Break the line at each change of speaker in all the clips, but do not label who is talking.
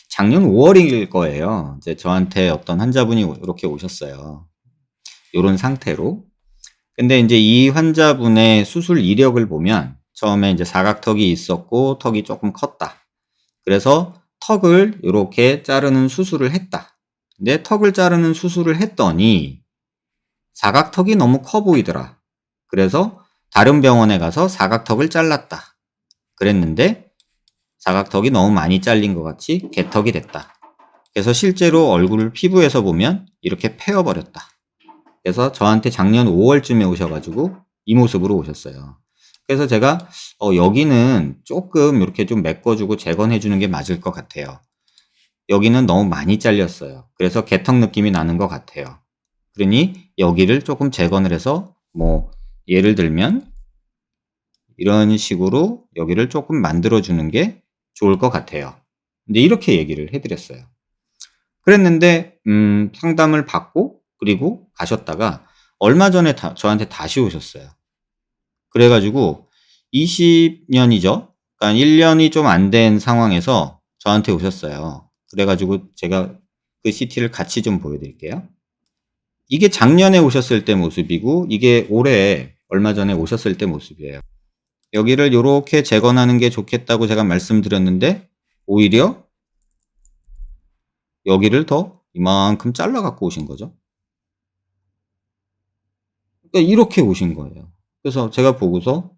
작년 5월일 거예요. 이제 저한테 어떤 환자분이 이렇게 오셨어요. 요런 상태로. 근데 이제 이 환자분의 수술 이력을 보면 처음에 이제 사각턱이 있었고 턱이 조금 컸다. 그래서 턱을 이렇게 자르는 수술을 했다. 근데 턱을 자르는 수술을 했더니 사각턱이 너무 커 보이더라. 그래서 다른 병원에 가서 사각턱을 잘랐다. 그랬는데 사각턱이 너무 많이 잘린 것 같이 개턱이 됐다. 그래서 실제로 얼굴 피부에서 보면 이렇게 패여버렸다. 그래서 저한테 작년 5월쯤에 오셔가지고 이 모습으로 오셨어요. 그래서 제가 여기는 조금 이렇게 좀 메꿔주고 재건해주는 게 맞을 것 같아요. 여기는 너무 많이 잘렸어요. 그래서 개턱 느낌이 나는 것 같아요. 그러니 여기를 조금 재건을 해서 뭐 예를 들면 이런 식으로 여기를 조금 만들어주는 게 좋을 것 같아요. 근데 이렇게 얘기를 해드렸어요. 그랬는데 상담을 받고 그리고 가셨다가 얼마 전에 저한테 다시 오셨어요. 그래가지고 20년이죠. 그러니까 1년이 좀 안 된 상황에서 저한테 오셨어요. 그래가지고 제가 그 CT를 같이 좀 보여드릴게요. 이게 작년에 오셨을 때 모습이고 이게 올해 얼마 전에 오셨을 때 모습이에요. 여기를 이렇게 재건하는 게 좋겠다고 제가 말씀드렸는데 오히려 여기를 더 이만큼 잘라 갖고 오신 거죠. 그러니까 이렇게 오신 거예요. 그래서 제가 보고서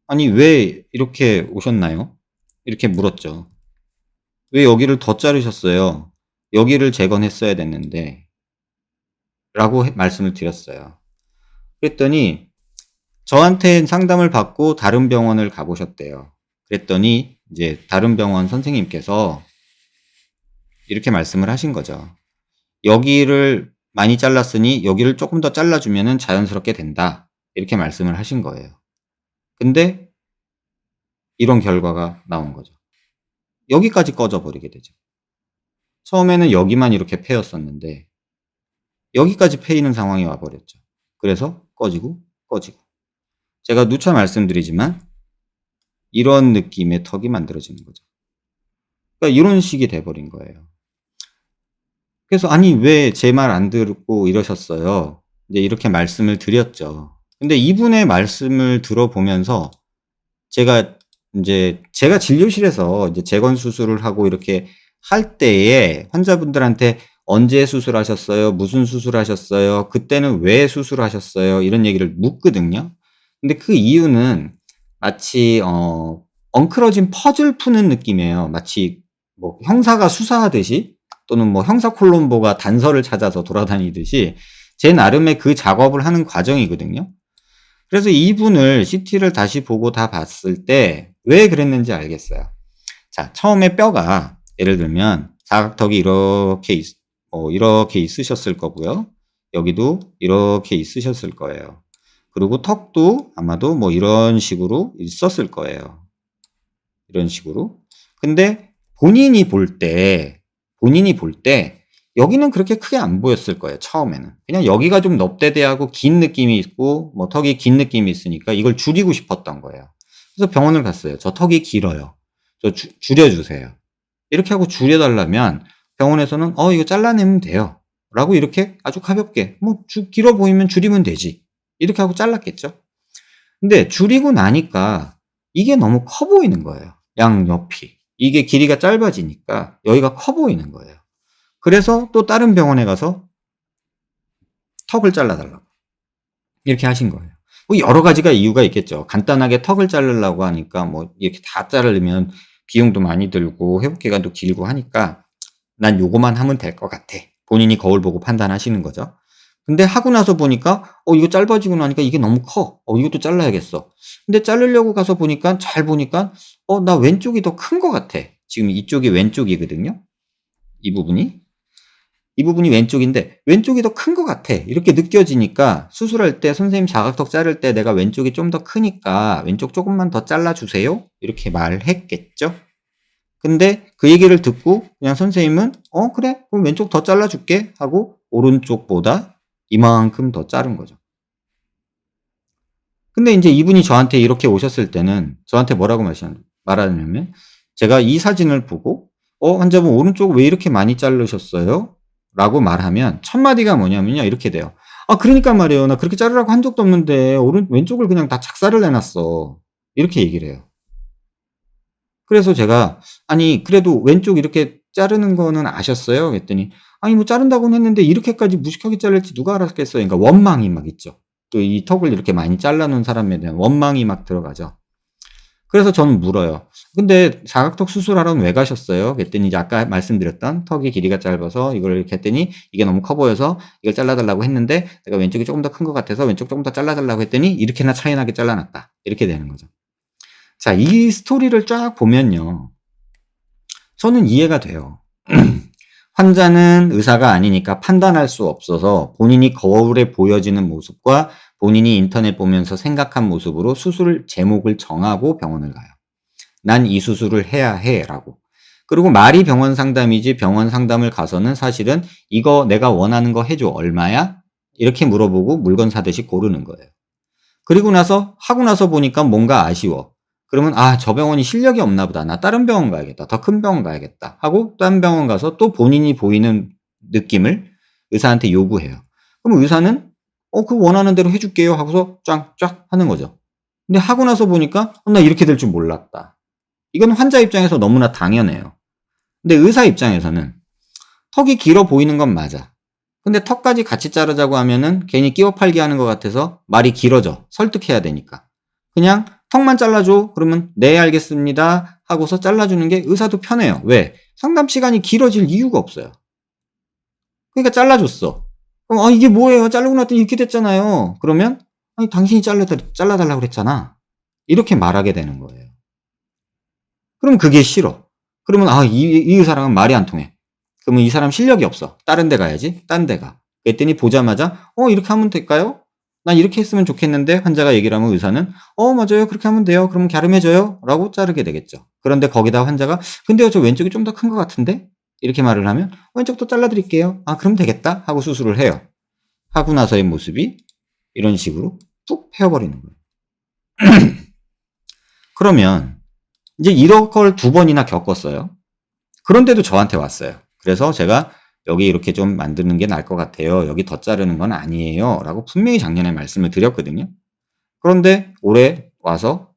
아니 왜 이렇게 오셨나요? 이렇게 물었죠. 왜 여기를 더 자르셨어요? 여기를 재건했어야 됐는데 라고 말씀을 드렸어요. 그랬더니 저한테 상담을 받고 다른 병원을 가보셨대요. 그랬더니 이제 다른 병원 선생님께서 이렇게 말씀을 하신 거죠. 여기를 많이 잘랐으니 여기를 조금 더 잘라주면 자연스럽게 된다. 이렇게 말씀을 하신 거예요. 근데 이런 결과가 나온 거죠. 여기까지 꺼져버리게 되죠. 처음에는 여기만 이렇게 패였었는데 여기까지 패이는 상황이 와버렸죠. 그래서 꺼지고 꺼지고. 제가 누차 말씀드리지만 이런 느낌의 턱이 만들어지는 거죠. 그러니까 이런 식이 돼버린 거예요. 그래서 아니 왜 제 말 안 듣고 이러셨어요? 이제 이렇게 말씀을 드렸죠. 근데 이분의 말씀을 들어보면서 제가 제가 진료실에서 이제 재건 수술을 하고 이렇게 할 때에 환자분들한테 언제 수술하셨어요? 무슨 수술하셨어요? 그때는 왜 수술하셨어요? 이런 얘기를 묻거든요. 근데 그 이유는 마치 엉클어진 퍼즐 푸는 느낌이에요. 마치 뭐 형사가 수사하듯이 또는 뭐 형사 콜롬보가 단서를 찾아서 돌아다니듯이 제 나름의 그 작업을 하는 과정이거든요. 그래서 이분을 CT를 다시 보고 다 봤을 때 왜 그랬는지 알겠어요. 자, 처음에 뼈가 예를 들면 사각턱이 이렇게 있으셨을 거고요. 여기도 이렇게 있으셨을 거예요. 그리고 턱도 아마도 뭐 이런 식으로 있었을 거예요. 이런 식으로. 근데 본인이 볼 때 여기는 그렇게 크게 안 보였을 거예요. 처음에는. 그냥 여기가 좀 넙대대하고 긴 느낌이 있고 뭐 턱이 긴 느낌이 있으니까 이걸 줄이고 싶었던 거예요. 그래서 병원을 갔어요. 저 턱이 길어요. 저 줄여주세요. 이렇게 하고 줄여달라면 병원에서는 이거 잘라내면 돼요. 라고 이렇게 아주 가볍게 뭐 길어 보이면 줄이면 되지. 이렇게 하고 잘랐겠죠. 근데 줄이고 나니까 이게 너무 커 보이는 거예요. 양옆이. 이게 길이가 짧아지니까 여기가 커 보이는 거예요. 그래서 또 다른 병원에 가서 턱을 잘라달라고 이렇게 하신 거예요. 뭐 여러 가지가 이유가 있겠죠. 간단하게 턱을 자르려고 하니까 뭐 이렇게 다 자르려면 비용도 많이 들고 회복 기간도 길고 하니까 난 요거만 하면 될 것 같아. 본인이 거울 보고 판단하시는 거죠. 근데 하고 나서 보니까 이거 짧아지고 나니까 이게 너무 커. 이것도 잘라야겠어. 근데 자르려고 가서 보니까 잘 보니까 나 왼쪽이 더 큰 것 같아. 지금 이쪽이 왼쪽이거든요. 이 부분이 왼쪽인데 왼쪽이 더 큰 것 같아. 이렇게 느껴지니까 수술할 때 선생님 사각턱 자를 때 내가 왼쪽이 좀 더 크니까 왼쪽 조금만 더 잘라주세요. 이렇게 말했겠죠. 근데 그 얘기를 듣고 그냥 선생님은 그래 그럼 왼쪽 더 잘라줄게 하고 오른쪽보다 이만큼 더 자른 거죠. 근데 이제 이분이 저한테 이렇게 오셨을 때는 저한테 뭐라고 말하냐면 제가 이 사진을 보고 환자분 오른쪽 왜 이렇게 많이 자르셨어요? 라고 말하면 첫 마디가 뭐냐면요. 이렇게 돼요. 그러니까 말이에요. 나 그렇게 자르라고 한 적도 없는데 왼쪽을 그냥 다 작살을 내놨어. 이렇게 얘기를 해요. 그래서 제가 아니 그래도 왼쪽 이렇게 자르는 거는 아셨어요? 그랬더니 아니 뭐 자른다고는 했는데 이렇게까지 무식하게 자를지 누가 알았겠어요. 그러니까 원망이 막 있죠. 또 이 턱을 이렇게 많이 잘라 놓은 사람에 대한 원망이 막 들어가죠. 그래서 저는 물어요. 근데 사각턱 수술하러 왜 가셨어요? 그랬더니 이제 아까 말씀드렸던 턱이 길이가 짧아서 이걸 이렇게 했더니 이게 너무 커 보여서 이걸 잘라달라고 했는데 내가 왼쪽이 조금 더 큰 것 같아서 왼쪽 조금 더 잘라달라고 했더니 이렇게나 차이 나게 잘라놨다. 이렇게 되는 거죠. 자, 이 스토리를 쫙 보면요. 저는 이해가 돼요. 환자는 의사가 아니니까 판단할 수 없어서 본인이 거울에 보여지는 모습과 본인이 인터넷 보면서 생각한 모습으로 수술 제목을 정하고 병원을 가요. 난 이 수술을 해야 해 라고. 그리고 말이 병원 상담이지 병원 상담을 가서는 사실은 이거 내가 원하는 거 해줘 얼마야? 이렇게 물어보고 물건 사듯이 고르는 거예요. 그리고 나서 하고 나서 보니까 뭔가 아쉬워. 그러면 저 병원이 실력이 없나 보다. 나 다른 병원 가야겠다. 더 큰 병원 가야겠다. 하고 다른 병원 가서 또 본인이 보이는 느낌을 의사한테 요구해요. 그럼 의사는 그 원하는 대로 해줄게요 하고서 쫙쫙 하는 거죠. 근데 하고 나서 보니까 나 이렇게 될 줄 몰랐다. 이건 환자 입장에서 너무나 당연해요. 근데 의사 입장에서는 턱이 길어 보이는 건 맞아. 근데 턱까지 같이 자르자고 하면은 괜히 끼워 팔기 하는 것 같아서 말이 길어져. 설득해야 되니까. 그냥 턱만 잘라줘. 그러면 네 알겠습니다 하고서 잘라주는 게 의사도 편해요. 왜? 상담 시간이 길어질 이유가 없어요. 그러니까 잘라줬어. 그럼 이게 뭐예요? 자르고 났더니 이렇게 됐잖아요. 그러면 아니 당신이 잘라달라고 그랬잖아. 이렇게 말하게 되는 거예요. 그럼 그게 싫어. 그러면 이 의사랑은 말이 안 통해. 그러면 이 사람 실력이 없어. 다른 데 가야지. 딴 데 가. 그랬더니 보자마자 이렇게 하면 될까요? 난 이렇게 했으면 좋겠는데 환자가 얘기를 하면 의사는 맞아요. 그렇게 하면 돼요. 그럼 갸름해져요. 라고 자르게 되겠죠. 그런데 거기다 환자가 근데요 저 왼쪽이 좀 더 큰 것 같은데? 이렇게 말을 하면 왼쪽도 잘라드릴게요. 그럼 되겠다 하고 수술을 해요. 하고 나서의 모습이 이런 식으로 푹 패어버리는 거예요. 그러면 이제 이런 걸 2번이나 겪었어요. 그런데도 저한테 왔어요. 그래서 제가 여기 이렇게 좀 만드는 게 나을 것 같아요. 여기 더 자르는 건 아니에요. 라고 분명히 작년에 말씀을 드렸거든요. 그런데 올해 와서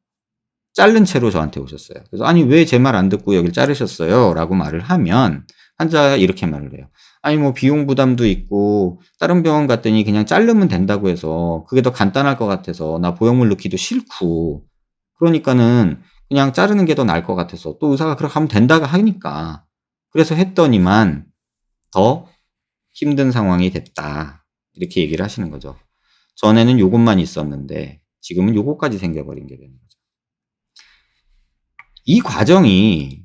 자른 채로 저한테 오셨어요. 그래서 아니 왜 제 말 안 듣고 여길 자르셨어요? 라고 말을 하면 환자가 이렇게 말을 해요. 아니 뭐 비용 부담도 있고 다른 병원 갔더니 그냥 자르면 된다고 해서 그게 더 간단할 것 같아서 나 보형물 넣기도 싫고 그러니까는 그냥 자르는 게 더 나을 것 같아서 또 의사가 그렇게 하면 된다고 하니까 그래서 했더니만 더 힘든 상황이 됐다. 이렇게 얘기를 하시는 거죠. 전에는 요것만 있었는데 지금은 요것까지 생겨버린 게 되는 거죠. 이 과정이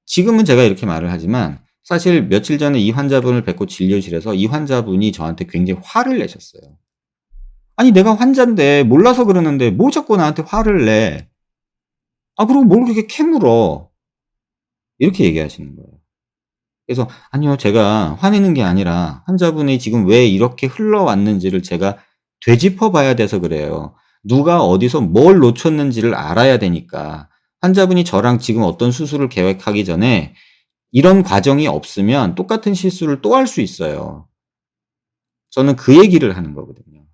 지금은 제가 이렇게 말을 하지만 사실 며칠 전에 이 환자분을 뵙고 진료실에서 이 환자분이 저한테 굉장히 화를 내셨어요. 아니 내가 환자인데 몰라서 그러는데 뭐 자꾸 나한테 화를 내. 그리고 뭘 그렇게 캐물어. 이렇게 얘기하시는 거예요. 그래서 아니요 제가 화내는 게 아니라 환자분이 지금 왜 이렇게 흘러왔는지를 제가 되짚어 봐야 돼서 그래요. 누가 어디서 뭘 놓쳤는지를 알아야 되니까. 환자분이 저랑 지금 어떤 수술을 계획하기 전에 이런 과정이 없으면 똑같은 실수를 또 할 수 있어요. 저는 그 얘기를 하는 거거든요.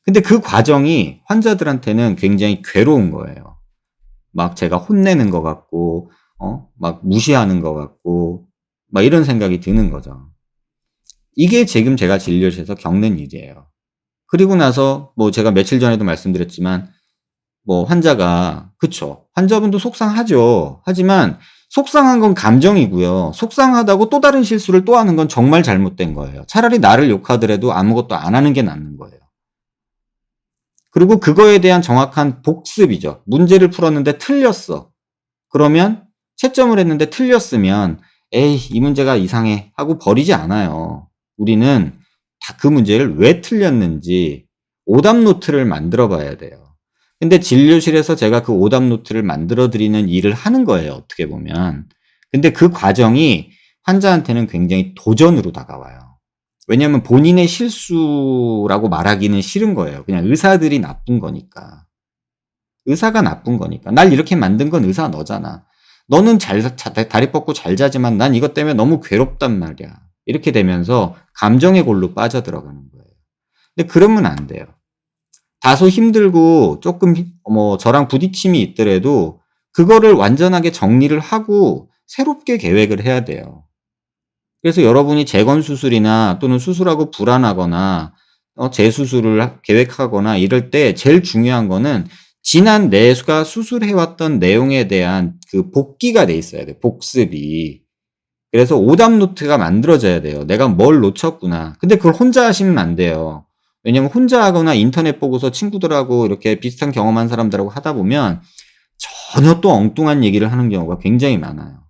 근데 그 과정이 환자들한테는 굉장히 괴로운 거예요. 막 제가 혼내는 것 같고 막 무시하는 것 같고 막 이런 생각이 드는 거죠. 이게 지금 제가 진료실에서 겪는 일이에요. 그리고 나서 뭐 제가 며칠 전에도 말씀드렸지만 뭐 환자가 그쵸. 환자분도 속상하죠. 하지만 속상한 건 감정이고요. 속상하다고 또 다른 실수를 또 하는 건 정말 잘못된 거예요. 차라리 나를 욕하더라도 아무것도 안 하는 게 낫는 거예요. 그리고 그거에 대한 정확한 복습이죠. 문제를 풀었는데 틀렸어. 그러면 채점을 했는데 틀렸으면 에이 이 문제가 이상해 하고 버리지 않아요. 우리는 다 그 문제를 왜 틀렸는지 오답 노트를 만들어 봐야 돼요. 근데 진료실에서 제가 그 오답 노트를 만들어 드리는 일을 하는 거예요. 어떻게 보면. 근데 그 과정이 환자한테는 굉장히 도전으로 다가와요. 왜냐하면 본인의 실수라고 말하기는 싫은 거예요. 그냥 의사들이 나쁜 거니까. 의사가 나쁜 거니까. 날 이렇게 만든 건 의사 너잖아. 너는 다리 뻗고 잘 자지만 난 이것 때문에 너무 괴롭단 말이야. 이렇게 되면서 감정의 골로 빠져들어가는 거예요. 근데 그러면 안 돼요. 다소 힘들고 조금 저랑 부딪힘이 있더라도 그거를 완전하게 정리를 하고 새롭게 계획을 해야 돼요. 그래서 여러분이 재건 수술이나 또는 수술하고 불안하거나 재수술을 계획하거나 이럴 때 제일 중요한 거는 지난 내가 수술해 왔던 내용에 대한 그 복기가 돼 있어야 돼요, 복습이. 그래서 오답 노트가 만들어져야 돼요. 내가 뭘 놓쳤구나. 근데 그걸 혼자 하시면 안 돼요. 왜냐면 혼자 하거나 인터넷 보고서 친구들하고 이렇게 비슷한 경험한 사람들하고 하다 보면 전혀 또 엉뚱한 얘기를 하는 경우가 굉장히 많아요.